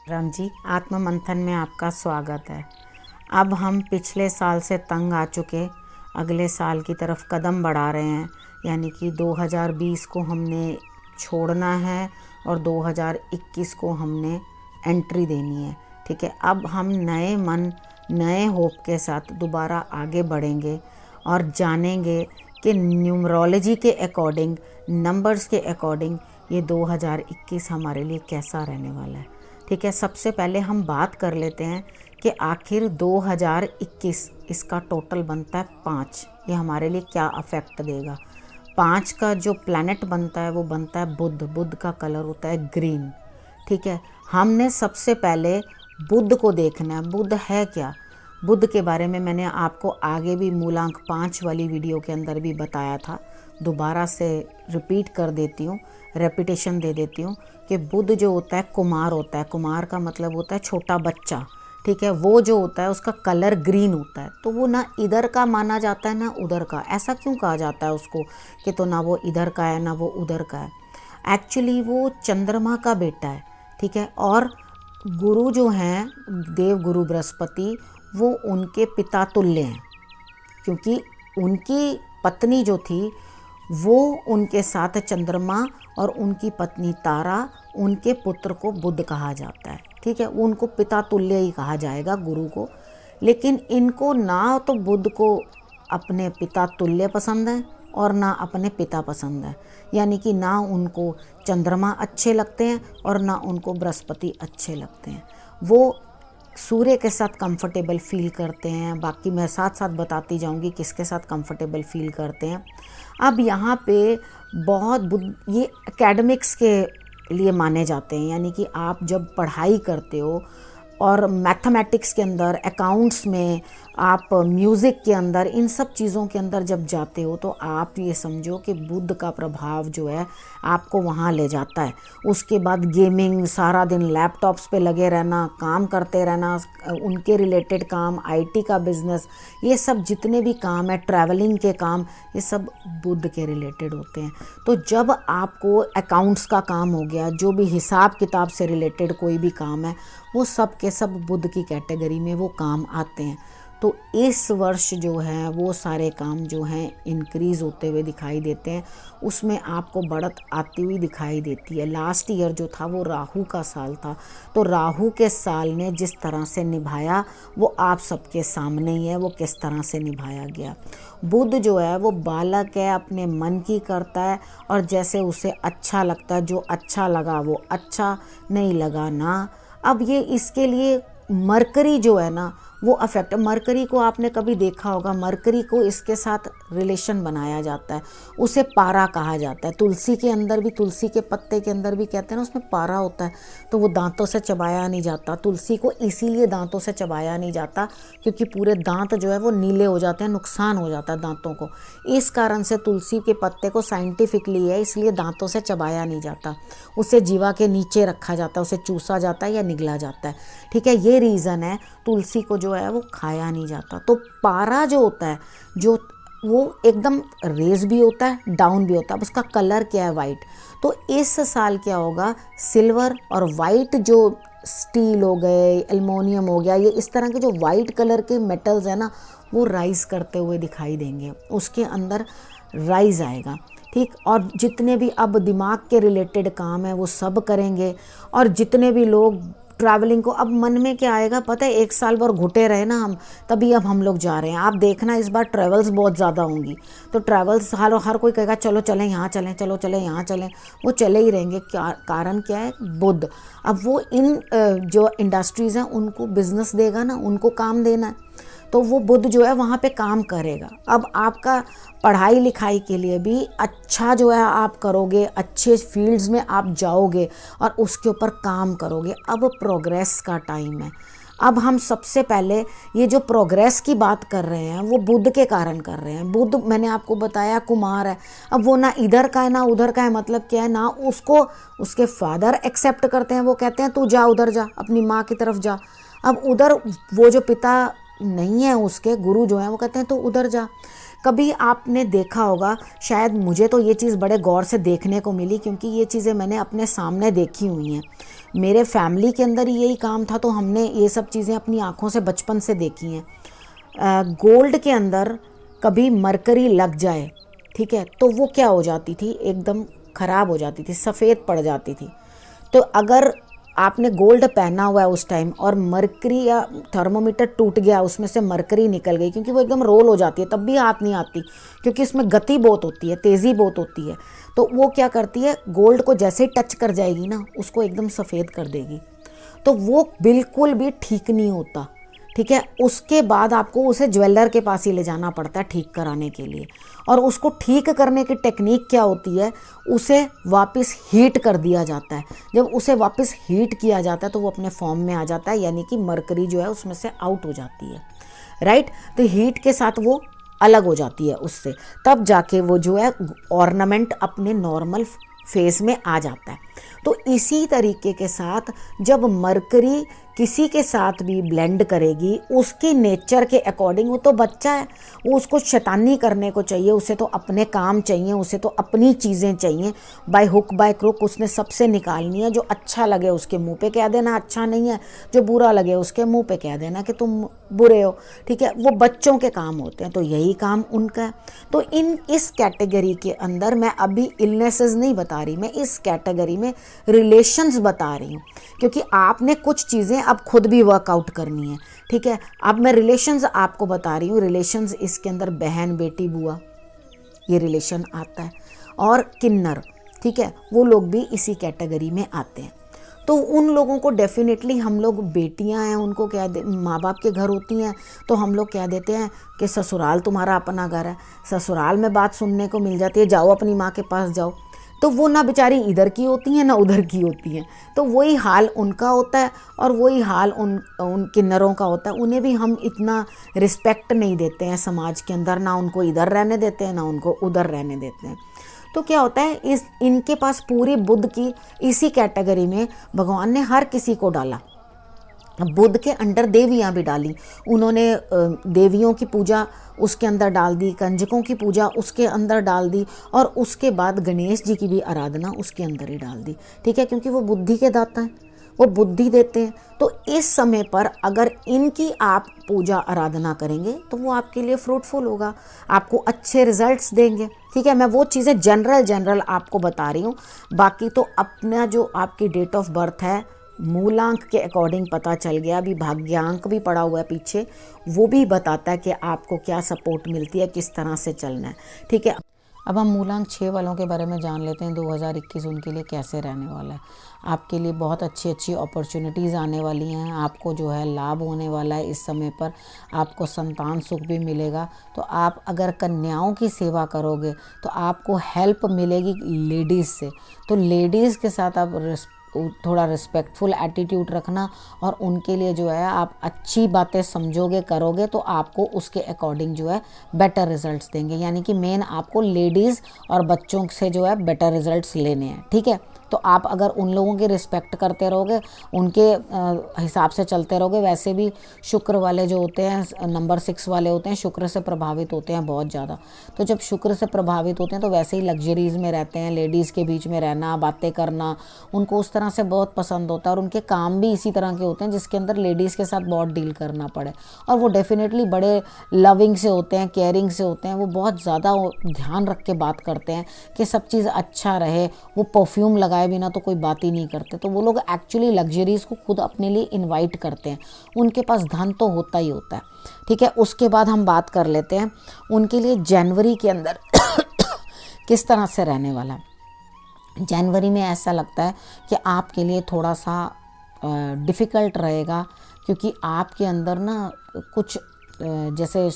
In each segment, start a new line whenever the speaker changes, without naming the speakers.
राम जी, आत्म मंथन में आपका स्वागत है। अब हम पिछले साल से तंग आ चुके अगले साल की तरफ कदम बढ़ा रहे हैं, यानी कि 2020 को हमने छोड़ना है और 2021 को हमने एंट्री देनी है। ठीक है, अब हम नए मन नए होप के साथ दोबारा आगे बढ़ेंगे और जानेंगे कि न्यूमरोलॉजी के अकॉर्डिंग, नंबर्स के अकॉर्डिंग ये 2021 हमारे लिए कैसा रहने वाला है। ठीक है, सबसे पहले हम बात कर लेते हैं कि आखिर 2021 इसका टोटल बनता है 5। ये हमारे लिए क्या अफेक्ट देगा। 5 का जो प्लैनेट बनता है वो बनता है बुध। बुध का कलर होता है ग्रीन। ठीक है, हमने सबसे पहले बुध को देखना है। बुध है क्या? बुध के बारे में मैंने आपको आगे भी मूलांक 5 वाली वीडियो के अंदर भी बताया था। दोबारा से रिपीट कर देती हूँ, रेपिटेशन दे देती हूँ कि बुध जो होता है कुमार होता है। कुमार का मतलब होता है छोटा बच्चा। ठीक है, वो जो होता है उसका कलर ग्रीन होता है, तो वो ना इधर का माना जाता है ना उधर का। ऐसा क्यों कहा जाता है उसको कि तो ना वो इधर का है ना वो उधर का है। एक्चुअली वो चंद्रमा का बेटा है। ठीक है, और गुरु जो हैं देव गुरु बृहस्पति, वो उनके पिता तुल्य हैं, क्योंकि उनकी पत्नी जो थी वो उनके साथ चंद्रमा और उनकी पत्नी तारा, उनके पुत्र को बुध कहा जाता है। ठीक है, उनको पिता तुल्य ही कहा जाएगा गुरु को। लेकिन इनको ना तो बुध को अपने पिता तुल्य पसंद है और ना अपने पिता पसंद है, यानी कि ना उनको चंद्रमा अच्छे लगते हैं और ना उनको बृहस्पति अच्छे लगते हैं। वो सूर्य के साथ कंफर्टेबल फील करते हैं। बाकी मैं साथ साथ बताती जाऊंगी किसके साथ कंफर्टेबल फील करते हैं। अब यहाँ पे बहुत ये एकेडमिक्स के लिए माने जाते हैं, यानी कि आप जब पढ़ाई करते हो और मैथमेटिक्स के अंदर, अकाउंट्स में, आप म्यूज़िक के अंदर, इन सब चीज़ों के अंदर जब जाते हो तो आप ये समझो कि बुध का प्रभाव जो है आपको वहाँ ले जाता है। उसके बाद गेमिंग, सारा दिन लैपटॉप्स पे लगे रहना, काम करते रहना, उनके रिलेटेड काम, आईटी का बिज़नेस, ये सब जितने भी काम है, ट्रैवलिंग के काम, ये सब बुध के रिलेटेड होते हैं। तो जब आपको अकाउंट्स का काम हो गया, जो भी हिसाब किताब से रिलेटेड कोई भी काम है, वो सब के सब बुध की कैटेगरी में वो काम आते हैं। तो इस वर्ष जो है वो सारे काम जो हैं इंक्रीज़ होते हुए दिखाई देते हैं, उसमें आपको बढ़त आती हुई दिखाई देती है। लास्ट ईयर जो था वो राहु का साल था, तो राहु के साल ने जिस तरह से निभाया वो आप सबके सामने ही है, वो किस तरह से निभाया गया। बुध जो है वो बालक है, अपने मन की करता है और जैसे उसे अच्छा लगता है, जो अच्छा लगा वो अच्छा, नहीं लगा ना। अब ये इसके लिए मरकरी जो है ना वो अफेक्ट, मरकरी को आपने कभी देखा होगा, मरकरी को इसके साथ रिलेशन बनाया जाता है, उसे पारा कहा जाता है। तुलसी के अंदर भी, तुलसी के पत्ते के अंदर भी कहते हैं ना उसमें पारा होता है, तो वो दांतों से चबाया नहीं जाता। तुलसी को इसीलिए दांतों से चबाया नहीं जाता क्योंकि पूरे दांत जो है वो नीले हो जाते हैं, नुकसान हो जाता है दांतों को। इस कारण से तुलसी के पत्ते को साइंटिफिकली है इसलिए दांतों से चबाया नहीं जाता, उसे जीवा के नीचे रखा जाता है, उसे चूसा जाता है या निगला जाता है। ठीक है, ये रीज़न है तुलसी को जो है वो खाया नहीं जाता। तो पारा जो होता है, जो वो एकदम रेज भी होता है, डाउन भी होता है। अब उसका कलर क्या है? वाइट। तो इस साल क्या होगा, सिल्वर और वाइट, जो स्टील हो गए, एल्युमिनियम हो गया, ये इस तरह के जो वाइट कलर के मेटल्स है ना, वो राइज करते हुए दिखाई देंगे, उसके अंदर राइज आएगा। ठीक, और जितने भी अब दिमाग के रिलेटेड काम है वो सब करेंगे। और जितने भी लोग ट्रैवलिंग को, अब मन में क्या आएगा पता है, एक साल भर घुटे रहे ना हम, तभी अब हम लोग जा रहे हैं। आप देखना इस बार ट्रैवल्स बहुत ज़्यादा होंगी, तो ट्रैवल्स हर कोई कहेगा चलो चलें यहाँ चलें, चलो चलें यहाँ चलें, वो चले ही रहेंगे। क्या कारण क्या है? बुध। अब वो इन जो इंडस्ट्रीज़ हैं उनको बिजनेस देगा ना, उनको काम देना है, तो वो बुध जो है वहाँ पे काम करेगा। अब आपका पढ़ाई लिखाई के लिए भी अच्छा जो है आप करोगे, अच्छे फील्ड्स में आप जाओगे और उसके ऊपर काम करोगे। अब प्रोग्रेस का टाइम है। अब हम सबसे पहले ये जो प्रोग्रेस की बात कर रहे हैं वो बुध के कारण कर रहे हैं। बुध मैंने आपको बताया कुमार है, अब वो ना इधर का है ना उधर का है। मतलब क्या है ना, उसको उसके फादर एक्सेप्ट करते हैं, वो कहते हैं तू जा उधर जा, अपनी माँ की तरफ जा। अब उधर वो जो पिता नहीं है उसके, गुरु जो हैं वो कहते हैं तो उधर जा। कभी आपने देखा होगा, शायद मुझे तो ये चीज़ बड़े गौर से देखने को मिली क्योंकि ये चीज़ें मैंने अपने सामने देखी हुई हैं। मेरे फैमिली के अंदर यही काम था, तो हमने ये सब चीज़ें अपनी आँखों से बचपन से देखी हैं। गोल्ड के अंदर कभी मरकरी लग जाए, ठीक है, तो वो क्या हो जाती थी, एकदम ख़राब हो जाती थी, सफ़ेद पड़ जाती थी। तो अगर आपने गोल्ड पहना हुआ है उस टाइम और मरकरी या थर्मोमीटर टूट गया, उसमें से मरकरी निकल गई, क्योंकि वो एकदम रोल हो जाती है, तब भी हाथ नहीं आती, क्योंकि इसमें गति बहुत होती है, तेज़ी बहुत होती है। तो वो क्या करती है, गोल्ड को जैसे ही टच कर जाएगी ना, उसको एकदम सफ़ेद कर देगी। तो वो बिल्कुल भी ठीक नहीं होता, ठीक है। उसके बाद आपको उसे ज्वेलर के पास ही ले जाना पड़ता है ठीक कराने के लिए। और उसको ठीक करने की टेक्निक क्या होती है, उसे वापस हीट कर दिया जाता है। जब उसे वापस हीट किया जाता है तो वो अपने फॉर्म में आ जाता है, यानी कि मरकरी जो है उसमें से आउट हो जाती है, राइट। तो हीट के साथ वो अलग हो जाती है उससे, तब जाके वो जो है ऑर्नामेंट अपने नॉर्मल फेस में आ जाता है। तो इसी तरीके के साथ जब मरकरी किसी के साथ भी ब्लेंड करेगी, उसकी नेचर के अकॉर्डिंग, वो तो बच्चा है, वो उसको शैतानी करने को चाहिए, उसे तो अपने काम चाहिए, उसे तो अपनी चीज़ें चाहिए, बाय हुक बाय क्रुक उसने सबसे निकालनी है। जो अच्छा लगे उसके मुंह पे कह देना अच्छा नहीं है, जो बुरा लगे उसके मुंह पे कह देना कि तुम बुरे हो, ठीक है। वो बच्चों के काम होते हैं, तो यही काम उनका है। तो इस कैटेगरी के अंदर मैं अभी इलनेसेस नहीं बता रही, मैं इस कैटेगरी में रिलेशंस बता रही हूँ, क्योंकि आपने कुछ चीज़ें अब खुद भी वर्कआउट करनी है, ठीक है। अब मैं रिलेशंस आपको बता रही हूँ। रिलेशंस इसके अंदर बहन बेटी बुआ ये रिलेशन आता है, और किन्नर, ठीक है, वो लोग भी इसी कैटेगरी में आते हैं। तो उन लोगों को डेफिनेटली, हम लोग बेटियां हैं, उनको क्या माँ बाप के घर होती हैं, तो हम लोग कह देते हैं कि ससुराल तुम्हारा अपना घर है। ससुराल में बात सुनने को मिल जाती है, जाओ अपनी माँ के पास जाओ, तो वो ना बेचारी इधर की होती हैं ना उधर की होती हैं। तो वही हाल उनका होता है और वही हाल उन किन्नरों का होता है। उन्हें भी हम इतना रिस्पेक्ट नहीं देते हैं समाज के अंदर, ना उनको इधर रहने देते हैं ना उनको उधर रहने देते हैं। तो क्या होता है, इनके पास पूरी बुद्ध की इसी कैटेगरी में भगवान ने हर किसी को डाला। बुद्ध के अंडर देवियाँ भी डाली उन्होंने, देवियों की पूजा उसके अंदर डाल दी, कंजकों की पूजा उसके अंदर डाल दी, और उसके बाद गणेश जी की भी आराधना उसके अंदर ही डाल दी, ठीक है, क्योंकि वो बुद्धि के दाता हैं, वो बुद्धि देते हैं। तो इस समय पर अगर इनकी आप पूजा आराधना करेंगे तो वो आपके लिए फ्रूटफुल होगा, आपको अच्छे रिजल्ट्स देंगे, ठीक है। मैं वो चीज़ें जनरल आपको बता रही हूँ। बाकी तो अपना जो आपकी डेट ऑफ बर्थ है मूलांक के अकॉर्डिंग पता चल गया। अभी भाग्यांक भी पड़ा हुआ है पीछे, वो भी बताता है कि आपको क्या सपोर्ट मिलती है, किस तरह से चलना है, ठीक है। अब हम मूलांक 6 वालों के बारे में जान लेते हैं। 2021 उनके लिए कैसे रहने वाला है। आपके लिए बहुत अच्छी अच्छी अपॉर्चुनिटीज़ आने वाली हैं, आपको जो है लाभ होने वाला है। इस समय पर आपको संतान सुख भी मिलेगा। तो आप अगर कन्याओं की सेवा करोगे तो आपको हेल्प मिलेगी लेडीज़ से। तो लेडीज़ के साथ आप थोड़ा रिस्पेक्टफुल एटीट्यूड रखना, और उनके लिए जो है आप अच्छी बातें समझोगे करोगे तो आपको उसके अकॉर्डिंग जो है बेटर रिजल्ट्स देंगे। यानी कि मेन आपको लेडीज़ और बच्चों से जो है बेटर रिजल्ट्स लेने हैं, ठीक है। तो आप अगर उन लोगों की रिस्पेक्ट करते रहोगे, उनके हिसाब से चलते रहोगे। वैसे भी शुक्र वाले जो होते हैं, नंबर 6 वाले होते हैं, शुक्र से प्रभावित होते हैं बहुत ज़्यादा। तो जब शुक्र से प्रभावित होते हैं तो वैसे ही लग्जरीज़ में रहते हैं, लेडीज़ के बीच में रहना, बातें करना उनको उस तरह से बहुत पसंद होता है। और उनके काम भी इसी तरह के होते हैं जिसके अंदर लेडीज़ के साथ बहुत डील करना पड़े। और वो डेफिनेटली बड़े लविंग से होते हैं, केयरिंग से होते हैं। वो बहुत ज़्यादा ध्यान रख के बात करते हैं कि सब चीज़ अच्छा रहे। वो परफ्यूम लगाए बिना तो कोई बात ही नहीं करते। तो वो लोग एक्चुअली लग्जरीज़ को खुद अपने लिए इनवाइट करते हैं। उनके पास धन तो होता ही होता है, ठीक है। उसके बाद हम बात कर लेते हैं उनके लिए जनवरी के अंदर किस तरह से रहने वाला है। जनवरी में ऐसा लगता है कि आपके लिए थोड़ा सा डिफ़िकल्ट रहेगा, क्योंकि आपके अंदर ना कुछ जैसे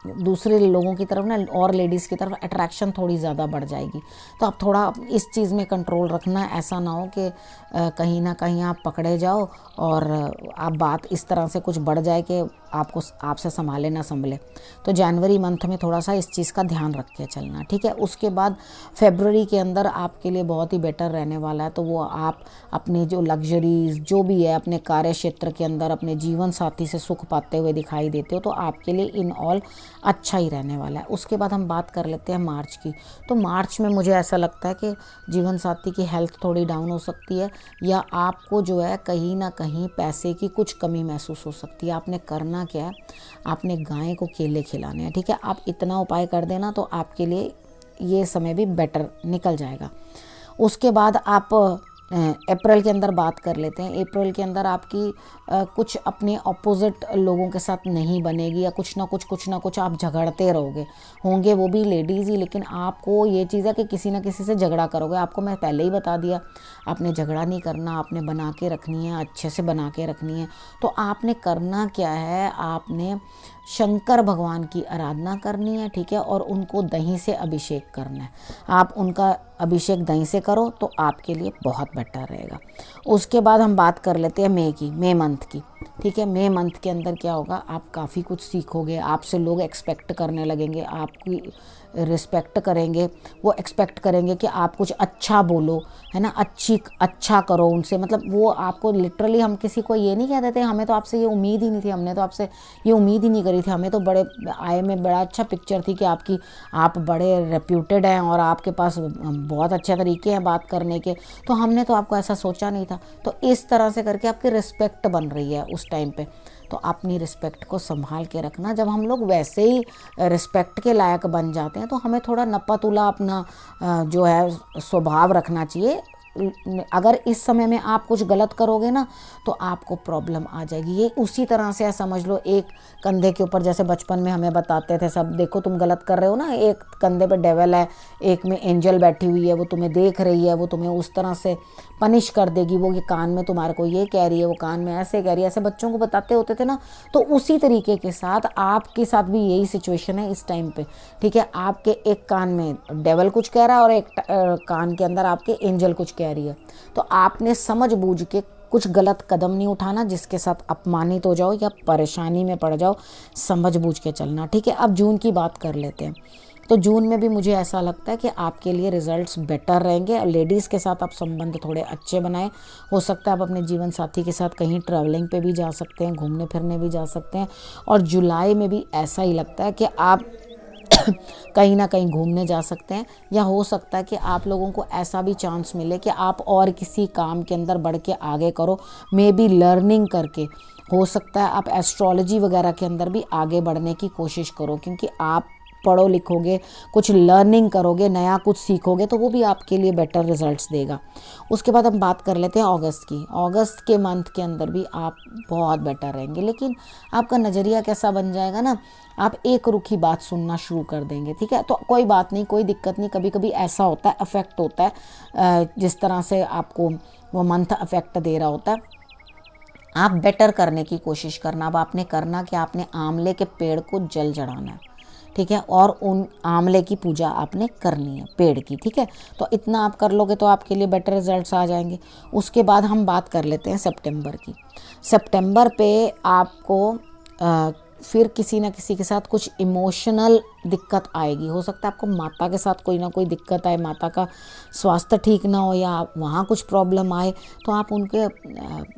दूसरे लोगों की तरफ ना और लेडीज़ की तरफ अट्रैक्शन थोड़ी ज़्यादा बढ़ जाएगी। तो आप थोड़ा इस चीज़ में कंट्रोल रखना, ऐसा ना हो कि कहीं ना कहीं आप पकड़े जाओ और आप बात इस तरह से कुछ बढ़ जाए कि आपको आपसे संभाले ना संभले। तो जनवरी मंथ में थोड़ा सा इस चीज़ का ध्यान रख के चलना, ठीक है। उसके बाद फरवरी के अंदर आपके लिए बहुत ही बेटर रहने वाला है। तो वो आप अपनी जो लग्जरीज जो भी है अपने कार्य क्षेत्र के अंदर अपने जीवन साथी से सुख पाते हुए दिखाई देते हो, तो आपके लिए इन ऑल अच्छा ही रहने वाला है। उसके बाद हम बात कर लेते हैं मार्च की। तो मार्च में मुझे ऐसा लगता है कि जीवन साथी की हेल्थ थोड़ी डाउन हो सकती है, या आपको जो है कहीं ना कहीं पैसे की कुछ कमी महसूस हो सकती है। आपने करना क्या है, आपने गाय को केले खिलाने हैं, ठीक है। आप इतना उपाय कर देना तो आपके लिए ये समय भी बेटर निकल जाएगा। उसके बाद आप अप्रैल के अंदर बात कर लेते हैं। अप्रैल के अंदर आपकी कुछ अपने ऑपोजिट लोगों के साथ नहीं बनेगी, या कुछ ना कुछ आप झगड़ते रहोगे, होंगे वो भी लेडीज़ ही, लेकिन आपको ये चीज़ है कि किसी ना किसी से झगड़ा करोगे। आपको मैं पहले ही बता दिया, आपने झगड़ा नहीं करना, आपने बना के रखनी है, अच्छे से बना के रखनी है। तो आपने करना क्या है, आपने शंकर भगवान की आराधना करनी है, ठीक है, और उनको दही से अभिषेक करना है। आप उनका अभिषेक दही से करो तो आपके लिए बहुत बेटर रहेगा। उसके बाद हम बात कर लेते हैं मई मंथ की, ठीक है। मई मंथ के अंदर क्या होगा, आप काफ़ी कुछ सीखोगे, आपसे लोग एक्सपेक्ट करने लगेंगे, आपकी रिस्पेक्ट करेंगे, वो एक्सपेक्ट करेंगे कि आप कुछ अच्छा बोलो, है ना, अच्छा करो उनसे। मतलब वो आपको लिटरली, हम किसी को ये नहीं कह देते हमें तो आपसे ये उम्मीद ही नहीं थी, हमने तो आपसे ये उम्मीद ही नहीं करी थी, हमें तो बड़े आए में बड़ा अच्छा पिक्चर थी कि आप बड़े रेप्यूटेड हैं और आपके पास बहुत अच्छे तरीके हैं बात करने के, तो हमने तो आपको ऐसा सोचा नहीं था। तो इस तरह से करके आपकी रिस्पेक्ट बन रही है उस टाइम पे। तो अपनी रिस्पेक्ट को संभाल के रखना। जब हम लोग वैसे ही रिस्पेक्ट के लायक बन जाते हैं तो हमें थोड़ा नपा तुला अपना जो है स्वभाव रखना चाहिए। अगर इस समय में आप कुछ गलत करोगे ना तो आपको प्रॉब्लम आ जाएगी। ये उसी तरह से है, समझ लो एक कंधे के ऊपर, जैसे बचपन में हमें बताते थे सब, देखो तुम गलत कर रहे हो ना, एक कंधे पे डेविल है, एक में एंजल बैठी हुई है, वो तुम्हें देख रही है, वो तुम्हें उस तरह से पनिश कर देगी, वो ये कान में तुम्हारे को ये कह रही है, वो कान में ऐसे कह रही है, ऐसे बच्चों को बताते होते थे ना। तो उसी तरीके के साथ आपके साथ भी यही सिचुएशन है इस टाइम पे, ठीक है। आपके एक कान में डेविल कुछ कह रहा है और एक कान के अंदर आपके एंजल कुछ कह रही है। तो आपने समझ बूझ के कुछ गलत कदम नहीं उठाना जिसके साथ अपमानित हो जाओ या परेशानी में पड़ जाओ, समझ बूझ के चलना, ठीक है। अब जून की बात कर लेते हैं। तो जून में भी मुझे ऐसा लगता है कि आपके लिए रिजल्ट्स बेटर रहेंगे। लेडीज़ के साथ आप संबंध थोड़े अच्छे बनाएं। हो सकता है आप अपने जीवन साथी के साथ कहीं ट्रैवलिंग पे भी जा सकते हैं, घूमने फिरने भी जा सकते हैं। और जुलाई में भी ऐसा ही लगता है कि आप कहीं ना कहीं घूमने जा सकते हैं, या हो सकता है कि आप लोगों को ऐसा भी चांस मिले कि आप और किसी काम के अंदर बढ़ के आगे करो, मे बी लर्निंग करके। हो सकता है आप एस्ट्रोलॉजी वगैरह के अंदर भी आगे बढ़ने की कोशिश करो, क्योंकि आप पढ़ो लिखोगे, कुछ लर्निंग करोगे, नया कुछ सीखोगे, तो वो भी आपके लिए बेटर रिजल्ट्स देगा। उसके बाद हम बात कर लेते हैं अगस्त की। अगस्त के मंथ के अंदर भी आप बहुत बेटर रहेंगे, लेकिन आपका नज़रिया कैसा बन जाएगा ना, आप एक रुखी बात सुनना शुरू कर देंगे, ठीक है। तो कोई बात नहीं, कोई दिक्कत नहीं, कभी कभी ऐसा होता है, अफेक्ट होता है, जिस तरह से आपको वो मंथ अफेक्ट दे रहा होता है। आप बेटर करने की कोशिश करना। अब आपने करना कि आपने आंवले के पेड़ को जल चढ़ाना है, ठीक है, और उन आंवले की पूजा आपने करनी है पेड़ की, ठीक है। तो इतना आप कर लोगे तो आपके लिए बेटर रिजल्ट्स आ जाएंगे। उसके बाद हम बात कर लेते हैं सितंबर की। सितंबर पे आपको फिर किसी ना किसी के साथ कुछ इमोशनल दिक्कत आएगी। हो सकता है आपको माता के साथ कोई ना कोई दिक्कत आए, माता का स्वास्थ्य ठीक ना हो या वहाँ कुछ प्रॉब्लम आए, तो आप उनके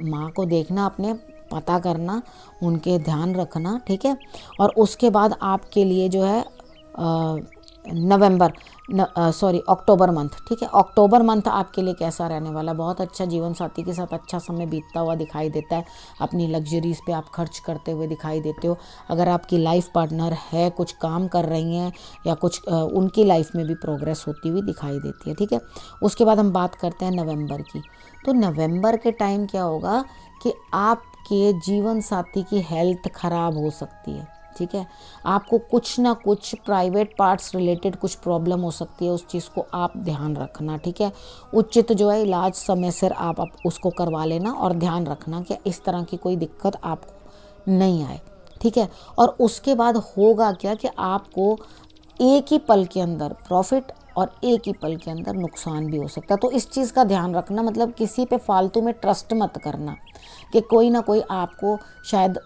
माँ को देखना, अपने पता करना, उनके ध्यान रखना, ठीक है। और उसके बाद आपके लिए जो है अक्टूबर मंथ, ठीक है। अक्टूबर मंथ आपके लिए कैसा रहने वाला? बहुत अच्छा, जीवन साथी के साथ अच्छा समय बीतता हुआ दिखाई देता है। अपनी लग्जरीज पे आप खर्च करते हुए दिखाई देते हो। अगर आपकी लाइफ पार्टनर है, कुछ काम कर रही हैं या कुछ उनकी लाइफ में भी प्रोग्रेस होती हुई दिखाई देती है, ठीक है। उसके बाद हम बात करते हैं नवंबर की। तो नवंबर के टाइम क्या होगा कि आपके जीवन साथी की हेल्थ खराब हो सकती है, ठीक है। आपको कुछ ना कुछ प्राइवेट पार्ट्स रिलेटेड कुछ प्रॉब्लम हो सकती है, उस चीज़ को आप ध्यान रखना, ठीक है। उचित जो है इलाज समय सिर आप उसको करवा लेना और ध्यान रखना कि इस तरह की कोई दिक्कत आपको नहीं आए, ठीक है। और उसके बाद होगा क्या कि आपको एक ही पल के अंदर प्रॉफिट और एक ही पल के अंदर नुकसान भी हो सकता है। तो इस चीज़ का ध्यान रखना, मतलब किसी पे फालतू में ट्रस्ट मत करना कि कोई ना कोई आपको शायद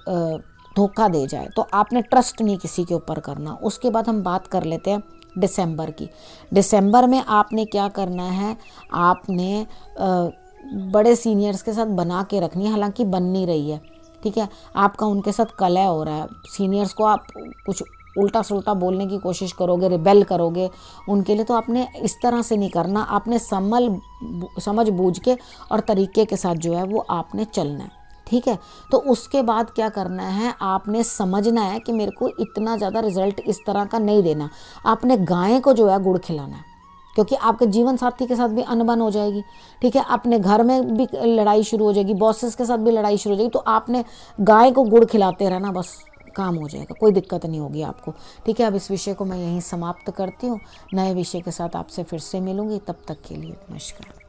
धोखा दे जाए, तो आपने ट्रस्ट नहीं किसी के ऊपर करना। उसके बाद हम बात कर लेते हैं दिसंबर की। दिसंबर में आपने क्या करना है, आपने बड़े सीनियर्स के साथ बना के रखनी है, हालांकि बन नहीं रही है, ठीक है, आपका उनके साथ कलह हो रहा है। सीनियर्स को आप कुछ उल्टा सुल्टा बोलने की कोशिश करोगे, रिबेल करोगे उनके लिए, तो आपने इस तरह से नहीं करना। आपने समझ बूझ के और तरीके के साथ जो है वो आपने चलना है, ठीक है। तो उसके बाद क्या करना है, आपने समझना है कि मेरे को इतना ज़्यादा रिजल्ट इस तरह का नहीं देना। आपने गाय को जो है गुड़ खिलाना है, क्योंकि आपके जीवन साथी के साथ भी अनबन हो जाएगी, ठीक है, अपने घर में भी लड़ाई शुरू हो जाएगी, बॉसेस के साथ भी लड़ाई शुरू हो जाएगी। तो आपने गाय को गुड़ खिलाते रहना, बस काम हो जाएगा, कोई दिक्कत नहीं होगी आपको, ठीक है। अब इस विषय को मैं यहीं समाप्त करती हूँ, नए विषय के साथ आपसे फिर से मिलूंगी, तब तक के लिए नमस्कार।